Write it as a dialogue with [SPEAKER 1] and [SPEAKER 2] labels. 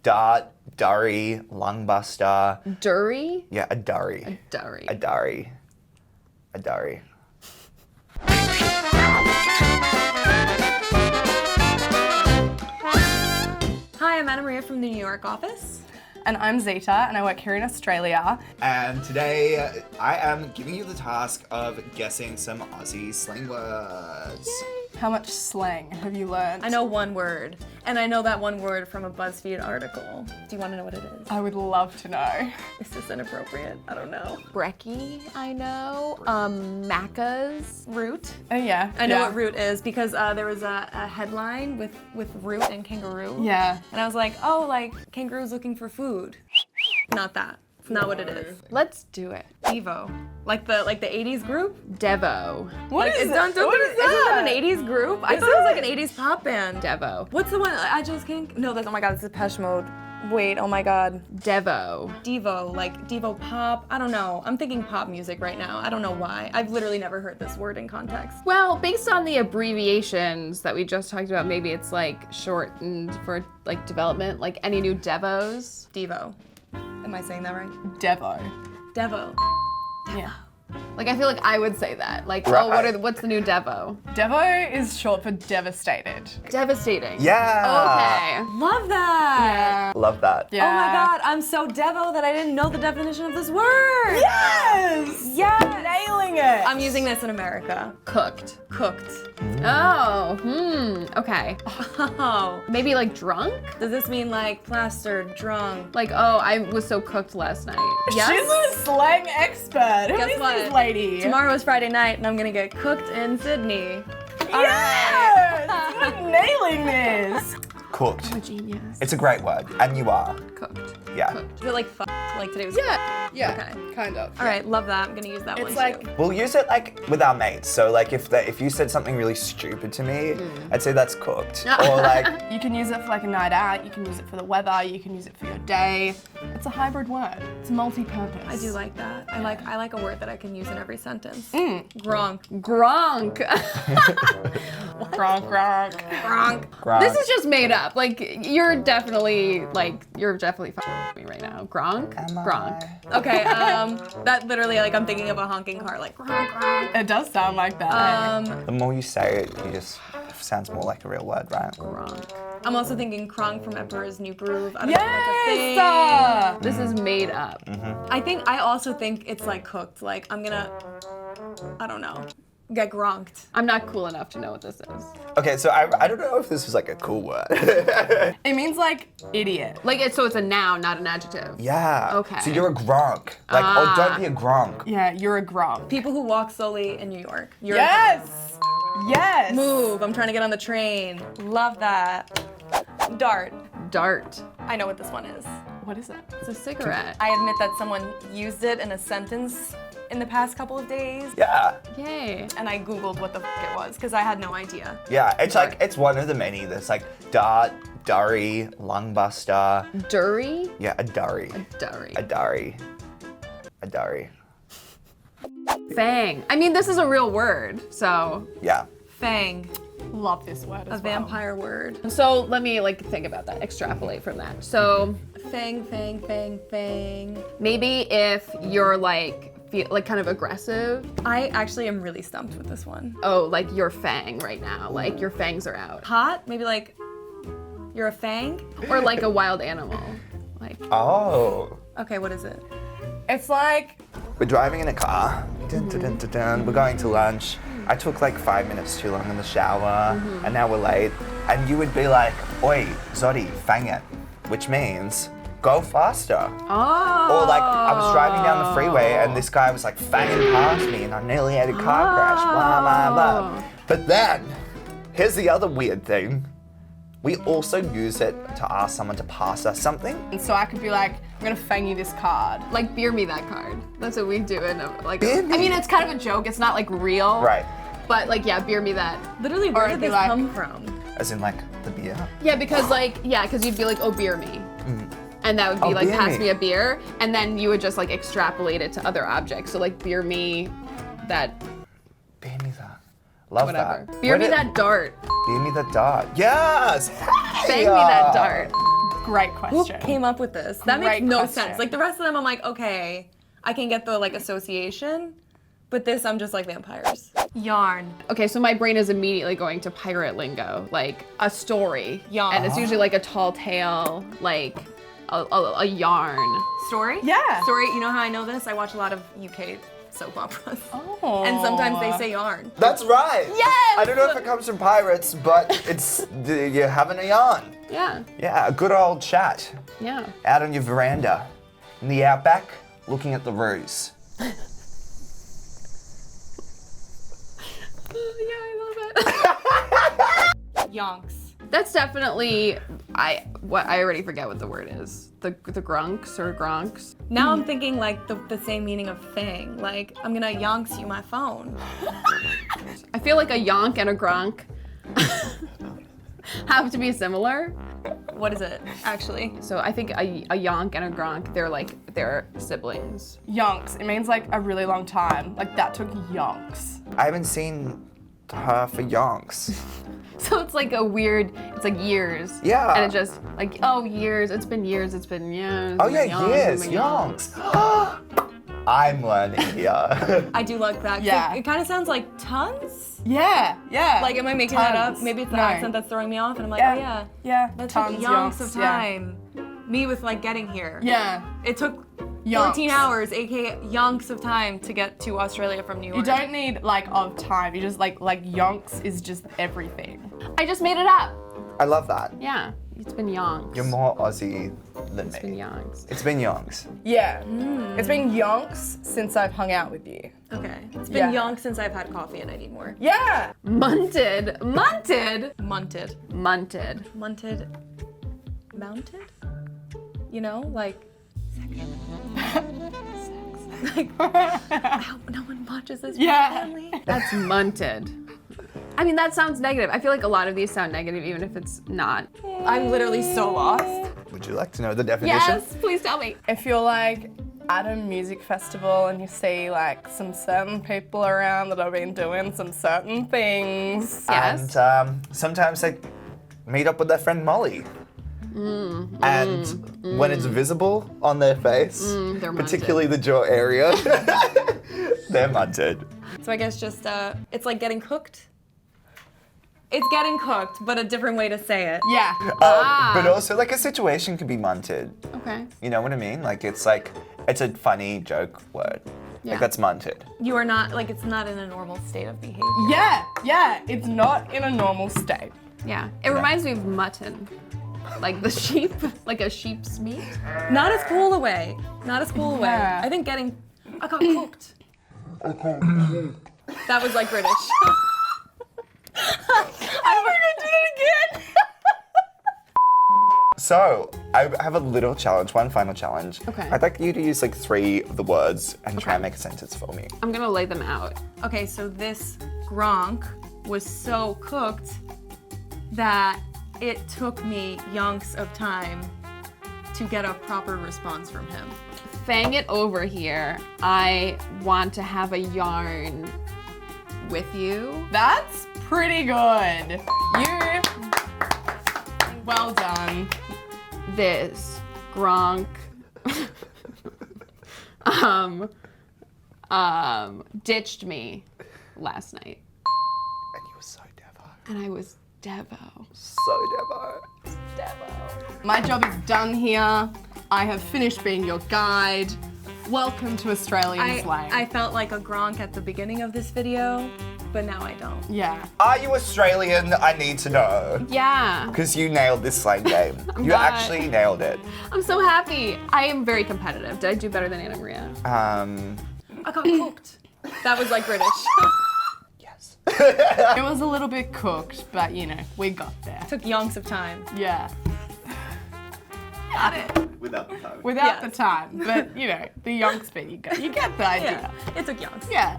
[SPEAKER 1] dart, durry, lungbuster.
[SPEAKER 2] Durry?
[SPEAKER 1] Yeah, a durry.
[SPEAKER 2] A durry.
[SPEAKER 1] A durry. A durry.
[SPEAKER 3] Hi, I'm AnaMaria from the New York office.
[SPEAKER 4] And I'm Zeta, and I work here in Australia.
[SPEAKER 1] And today I am giving you the task of guessing some Aussie slang words.
[SPEAKER 4] How much slang have you learned?
[SPEAKER 3] I know one word, and I know that one word from a BuzzFeed article. Do you want to know what it is?
[SPEAKER 4] I would love to know.
[SPEAKER 3] Is this inappropriate? I don't know.
[SPEAKER 2] Brekkie, I know. Macca's.
[SPEAKER 3] Root.
[SPEAKER 4] Oh yeah.
[SPEAKER 3] I know what root is because there was a headline with root and kangaroo.
[SPEAKER 4] Yeah.
[SPEAKER 3] And I was like, oh, like kangaroo's looking for food. Not that. It's not what it is.
[SPEAKER 2] Let's do it.
[SPEAKER 3] Devo. Like the 80s group?
[SPEAKER 2] Devo.
[SPEAKER 4] What is
[SPEAKER 3] Isn't
[SPEAKER 4] that?
[SPEAKER 3] that an 80s group? I thought it was like an 80s pop band.
[SPEAKER 2] Devo.
[SPEAKER 3] What's the one? I just can't. No, that's, oh my god, it's Depeche Mode. Wait, oh my god.
[SPEAKER 2] Devo.
[SPEAKER 3] Devo, like Devo pop. I don't know. I'm thinking pop music right now. I don't know why. I've literally never heard this word in context.
[SPEAKER 2] Well, based on the abbreviations that we just talked about, maybe it's like shortened for like development, like any new Devos.
[SPEAKER 3] Devo. Am I saying that right?
[SPEAKER 4] Devo.
[SPEAKER 3] Devo.
[SPEAKER 4] Yeah.
[SPEAKER 2] Like I feel like I would say that. Like,
[SPEAKER 1] Right.
[SPEAKER 2] oh, what's the new Devo?
[SPEAKER 4] Devo is short for devastated.
[SPEAKER 2] Devastating.
[SPEAKER 1] Yeah.
[SPEAKER 2] Okay.
[SPEAKER 3] Love that.
[SPEAKER 1] Love that.
[SPEAKER 4] Yeah.
[SPEAKER 3] Oh my god, I'm so Devo that I didn't know the definition of this word.
[SPEAKER 4] Yes!
[SPEAKER 3] Yes.
[SPEAKER 4] Nailing it!
[SPEAKER 3] I'm using this in America.
[SPEAKER 2] Cooked.
[SPEAKER 3] Cooked.
[SPEAKER 2] Oh, okay.
[SPEAKER 3] Oh.
[SPEAKER 2] Maybe like drunk?
[SPEAKER 3] Does this mean like plastered, drunk?
[SPEAKER 2] Like, oh, I was so cooked last night.
[SPEAKER 3] Yes?
[SPEAKER 4] She's a slang expert. Who
[SPEAKER 3] Guess
[SPEAKER 4] is
[SPEAKER 3] what?
[SPEAKER 4] this lady?
[SPEAKER 3] Tomorrow is Friday night and I'm gonna get cooked in Sydney.
[SPEAKER 4] Yes! You're nailing this.
[SPEAKER 1] Cooked.
[SPEAKER 2] I'm a genius.
[SPEAKER 1] It's a great word, and you are.
[SPEAKER 2] Cooked.
[SPEAKER 1] Yeah.
[SPEAKER 2] Cooked.
[SPEAKER 3] Is it like fucked? Like today was
[SPEAKER 2] Yeah,
[SPEAKER 3] Okay.
[SPEAKER 4] kind of.
[SPEAKER 3] All right, love that. I'm gonna use that one
[SPEAKER 4] It's like,
[SPEAKER 3] too.
[SPEAKER 1] We'll use it like with our mates. So like if you said something really stupid to me, I'd say that's cooked. Or like
[SPEAKER 4] you can use it for like a night out, you can use it for the weather, you can use it for your day. It's a hybrid word. It's multi-purpose.
[SPEAKER 3] I do like that. I like a word that I can use in every sentence. Gronk.
[SPEAKER 2] Gronk.
[SPEAKER 4] Gronk, gronk.
[SPEAKER 3] Gronk.
[SPEAKER 1] Gronk.
[SPEAKER 2] This is just made up. Like, you're definitely fucking me right now. Gronk?
[SPEAKER 1] Am I?
[SPEAKER 2] Gronk.
[SPEAKER 3] Okay, that literally, like, I'm thinking of a honking car, like, gronk, gronk.
[SPEAKER 4] It does sound like that.
[SPEAKER 1] The more you say it, you just it sounds more like a real word, right?
[SPEAKER 2] Gronk.
[SPEAKER 3] I'm also thinking Kronk from Emperor's New Groove. I don't know if
[SPEAKER 4] Yes!
[SPEAKER 3] that's a thing.
[SPEAKER 2] This is made up.
[SPEAKER 3] I also think it's, like, cooked. Like, I'm gonna, I don't know, get gronked.
[SPEAKER 2] I'm not cool enough to know what this is.
[SPEAKER 1] Okay, so I don't know if this was like a cool word.
[SPEAKER 4] It means like idiot.
[SPEAKER 2] Like, so it's a noun, not an adjective.
[SPEAKER 1] Yeah.
[SPEAKER 2] Okay.
[SPEAKER 1] So you're a gronk. Like, oh, don't be a gronk.
[SPEAKER 4] Yeah, you're a gronk.
[SPEAKER 3] People who walk slowly in New York. You're
[SPEAKER 4] Yes! Yes!
[SPEAKER 3] Move, I'm trying to get on the train. Love that. Dart.
[SPEAKER 2] Dart.
[SPEAKER 3] I know what this one is.
[SPEAKER 4] What is it?
[SPEAKER 2] It's a cigarette.
[SPEAKER 3] I admit that someone used it in a sentence in the past couple of days,
[SPEAKER 1] Yeah.
[SPEAKER 2] Yay.
[SPEAKER 3] and I googled what the f it was, because I had no idea.
[SPEAKER 1] Yeah, it's like, it's one of the many. There's like dart, durry, lungbuster.
[SPEAKER 2] Durry?
[SPEAKER 1] Yeah, a durry.
[SPEAKER 2] Durry.
[SPEAKER 1] A durry. A durry.
[SPEAKER 2] Fang. I mean, this is a real word, so.
[SPEAKER 1] Yeah.
[SPEAKER 3] Fang,
[SPEAKER 4] Love this word as
[SPEAKER 3] a
[SPEAKER 4] well.
[SPEAKER 3] vampire word.
[SPEAKER 2] So let me think about that, extrapolate from that. So
[SPEAKER 3] Fang, fang, fang, fang.
[SPEAKER 2] maybe if you're kind of aggressive,
[SPEAKER 3] I actually am really stumped with this one.
[SPEAKER 2] oh, like you're Fang right now, like your fangs are out.
[SPEAKER 3] Hot? Maybe like, you're a fang?
[SPEAKER 2] Or like a wild animal. Like,
[SPEAKER 1] Oh.
[SPEAKER 3] Okay, what is it?
[SPEAKER 4] It's like,
[SPEAKER 1] We're driving in a car. Dun, dun, dun, dun, dun. We're going to lunch. I took like 5 minutes too long in the shower, and now we're late. And you would be like, oi, Zotti, fang it. Which means, go faster.
[SPEAKER 2] oh.
[SPEAKER 1] Or like, I was driving down the freeway and this guy was like fanging past me and I nearly had a car crash, blah, blah, blah. But then, here's the other weird thing. We also use it to ask someone to pass us something.
[SPEAKER 4] and so I could be like, I'm gonna fang you this card.
[SPEAKER 2] Like, beer me that card. That's what we do in
[SPEAKER 1] Beer me?
[SPEAKER 2] I mean, it's kind of a joke. It's not like real.
[SPEAKER 1] Right.
[SPEAKER 2] But like, yeah, beer me that.
[SPEAKER 3] Literally,
[SPEAKER 4] Or
[SPEAKER 3] where
[SPEAKER 4] it'd
[SPEAKER 3] did
[SPEAKER 4] be
[SPEAKER 3] this
[SPEAKER 4] like-
[SPEAKER 3] come from?
[SPEAKER 1] As in like the beer.
[SPEAKER 2] Yeah, because you'd be like, oh, beer me. And that would be
[SPEAKER 1] Oh,
[SPEAKER 2] like,
[SPEAKER 1] beer
[SPEAKER 2] pass
[SPEAKER 1] me.
[SPEAKER 2] me a beer. And then you would just like extrapolate it to other objects. So like, beer me that,
[SPEAKER 1] Beer me that. Love
[SPEAKER 2] whatever.
[SPEAKER 1] that.
[SPEAKER 2] Beer me
[SPEAKER 1] Where did-
[SPEAKER 2] that dart.
[SPEAKER 1] Beer me the dart. Yes!
[SPEAKER 2] Fang me that dart.
[SPEAKER 4] Great
[SPEAKER 3] Who
[SPEAKER 4] question.
[SPEAKER 3] came up with this? That
[SPEAKER 4] Great
[SPEAKER 3] makes no
[SPEAKER 4] question.
[SPEAKER 3] sense. Like the rest of them, I'm like, okay, I can get the like association, but this, I'm just like vampires. Yarn.
[SPEAKER 2] Okay, so my brain is immediately going to pirate lingo, like a story.
[SPEAKER 3] Yarn.
[SPEAKER 2] And it's usually like a tall tale, like a yarn.
[SPEAKER 3] Story?
[SPEAKER 4] Yeah.
[SPEAKER 3] Story, you know how I know this? I watch a lot of UK soap operas.
[SPEAKER 4] Oh.
[SPEAKER 3] And sometimes they say yarn.
[SPEAKER 1] That's right.
[SPEAKER 3] Yes!
[SPEAKER 1] I don't know if it comes from pirates, but it's you're having a yarn.
[SPEAKER 2] Yeah,
[SPEAKER 1] Yeah, a good old chat
[SPEAKER 2] yeah.
[SPEAKER 1] out on your veranda in the outback, looking at the roos.
[SPEAKER 2] Yeah, I love it.
[SPEAKER 3] Yonks.
[SPEAKER 2] That's definitely, I already forget what the word is. The grunks or gronks.
[SPEAKER 3] Now I'm thinking like the same meaning of Fang. Like, I'm gonna yonks you my phone.
[SPEAKER 2] I feel like a yonk and a gronk have to be similar.
[SPEAKER 3] What is it, actually?
[SPEAKER 2] So I think a yonk and a gronk, they're siblings.
[SPEAKER 4] Yonks. It means like a really long time. Like that took yonks.
[SPEAKER 1] I haven't seen her for yonks.
[SPEAKER 2] So it's like a weird, it's like years.
[SPEAKER 1] Yeah.
[SPEAKER 2] And it just like, oh, years, it's been years, it's been years.
[SPEAKER 1] Oh yeah,
[SPEAKER 2] yonks,
[SPEAKER 1] yes,
[SPEAKER 2] yonks.
[SPEAKER 1] yonks. I'm learning here.
[SPEAKER 3] I do like that. 'Cause
[SPEAKER 4] Yeah.
[SPEAKER 3] It kind of sounds like tons.
[SPEAKER 4] Yeah, yeah.
[SPEAKER 3] Like, am I making that up?
[SPEAKER 4] Tons.
[SPEAKER 3] Maybe it's the
[SPEAKER 4] No.
[SPEAKER 3] accent that's throwing me off, and I'm like,
[SPEAKER 4] Yeah.
[SPEAKER 3] oh yeah.
[SPEAKER 4] Yeah.
[SPEAKER 3] That
[SPEAKER 4] Tons,
[SPEAKER 3] took yonks of
[SPEAKER 4] yeah.
[SPEAKER 3] time. Me with like getting here.
[SPEAKER 4] Yeah.
[SPEAKER 3] It took
[SPEAKER 4] Yonks.
[SPEAKER 3] 14 hours, aka yonks of time, to get to Australia from New York.
[SPEAKER 4] You don't need like of time. You just like yonks is just everything.
[SPEAKER 2] I just made it up.
[SPEAKER 1] I love that.
[SPEAKER 2] Yeah, it's been yonks.
[SPEAKER 1] You're more Aussie than
[SPEAKER 2] It's been
[SPEAKER 1] me.
[SPEAKER 2] yonks.
[SPEAKER 1] It's been yonks.
[SPEAKER 4] Yeah. It's been yonks since I've hung out with you.
[SPEAKER 3] Okay. It's been
[SPEAKER 4] Yeah.
[SPEAKER 3] yonks since I've had coffee and I need more.
[SPEAKER 4] Yeah.
[SPEAKER 2] Munted.
[SPEAKER 3] Munted.
[SPEAKER 2] Munted.
[SPEAKER 3] Munted. Mounted? You know, like like I hope no one watches this.
[SPEAKER 4] Yeah.
[SPEAKER 3] Family.
[SPEAKER 2] That's munted. I mean, that sounds negative. I feel like a lot of these sound negative, even if it's not.
[SPEAKER 3] I'm literally so lost.
[SPEAKER 1] Would you like to know the definition?
[SPEAKER 2] Yes, please tell me.
[SPEAKER 4] If you're like at a music festival and you see like some certain people around that have been doing some certain things.
[SPEAKER 2] Yes.
[SPEAKER 1] And sometimes they meet up with their friend Molly. And when it's visible on their face,
[SPEAKER 2] they're munted.
[SPEAKER 1] particularly the jaw area, they're munted.
[SPEAKER 3] So I guess just it's like getting cooked. It's getting cooked, but a different way to say it.
[SPEAKER 4] Yeah.
[SPEAKER 1] But also, like, a situation could be munted.
[SPEAKER 2] Okay.
[SPEAKER 1] You know what I mean? Like, it's a funny joke word.
[SPEAKER 2] Yeah.
[SPEAKER 1] Like, that's munted.
[SPEAKER 3] You are not like it's not in a normal state of behavior.
[SPEAKER 4] Yeah. Yeah. It's not in a normal state.
[SPEAKER 2] Yeah. It reminds me of mutton. Like the sheep, like a sheep's meat.
[SPEAKER 3] Not as cool a way. Not as cool a way.
[SPEAKER 4] Yeah.
[SPEAKER 3] I think I got cooked. That was like British.
[SPEAKER 4] I'm gonna do it again.
[SPEAKER 1] So, I have a little challenge, one final challenge.
[SPEAKER 2] Okay.
[SPEAKER 1] I'd like you to use, like, 3 of the words and try and make a sentence for me.
[SPEAKER 2] I'm gonna lay them out.
[SPEAKER 3] Okay, so this Gronk was so cooked that it took me yonks of time to get a proper response from him.
[SPEAKER 2] Fang it over here. I want to have a yarn with you.
[SPEAKER 4] That's pretty good. You. Well done.
[SPEAKER 2] This Gronk ditched me last night.
[SPEAKER 1] And you were so Devo.
[SPEAKER 2] And I was Devo.
[SPEAKER 1] So Devo.
[SPEAKER 4] My job is done here. I have finished being your guide. Welcome to Australian slang.
[SPEAKER 3] I felt like a Gronk at the beginning of this video, but now I don't.
[SPEAKER 4] Yeah.
[SPEAKER 1] Are you Australian? I need to know.
[SPEAKER 2] Yeah.
[SPEAKER 1] Because you nailed this slang game. You
[SPEAKER 2] not.
[SPEAKER 1] actually nailed it.
[SPEAKER 2] I'm so happy. I am very competitive. Did I do better than AnaMaria?
[SPEAKER 3] I got cooked. That was like British.
[SPEAKER 1] Yes.
[SPEAKER 4] It was a little bit cooked, but you know, we got there.
[SPEAKER 3] Took yonks of time.
[SPEAKER 4] Yeah.
[SPEAKER 3] Got it.
[SPEAKER 1] Without the time.
[SPEAKER 4] Without
[SPEAKER 3] Yes.
[SPEAKER 4] the time, but you know, the yonks bit, you get the idea.
[SPEAKER 3] Yeah, it took yonks.
[SPEAKER 4] Yeah.